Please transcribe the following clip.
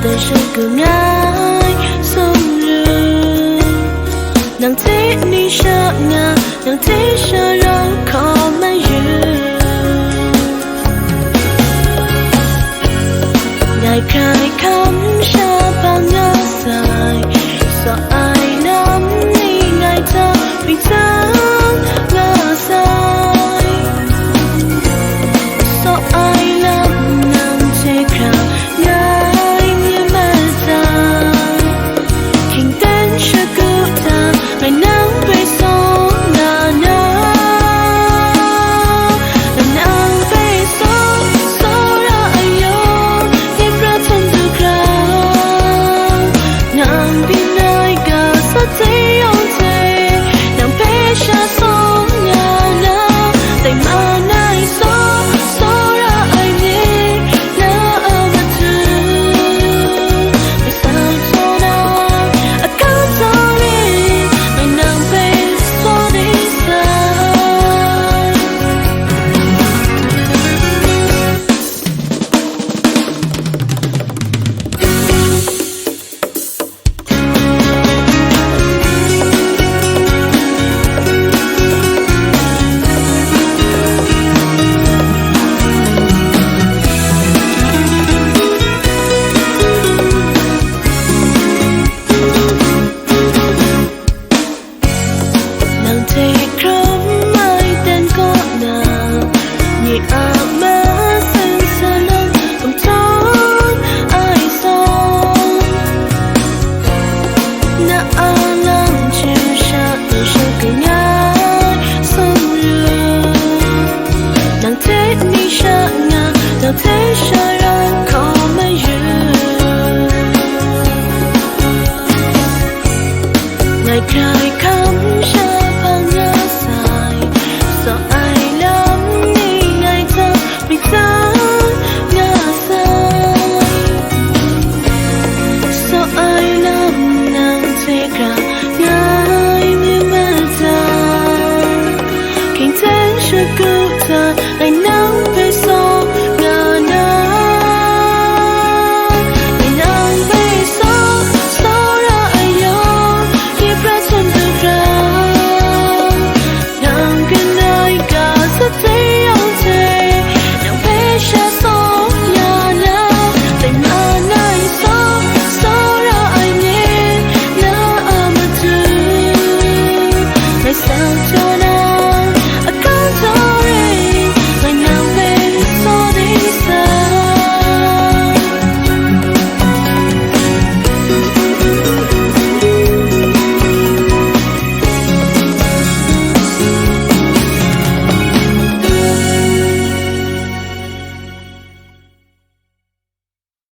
đời sẽ cứ ngái sông rừng nàng thế ni sợ ngà nàng thế sợ đâu khó mà dừng ngày khai khắm xa bao nhớ dài sợ ai nắm đi ngày ta bình sáng ngờ dài sợ ai lắm nàng thế khảo ngài như mẹ già hình tên chưa cứu ta ngày nắng về gió ngà nhớ nàng về gió gió ra ai yo tiếp ra thân từ khao nàng đi nơi gà sát dây ông thề nàng về xa gió ngà nhớ tay mà nay gió gió ra ai nhé nhớ ở mặt rừng ngày sao cho nàng ở cao gió đi ngày nàng về gió đi xa nàng thế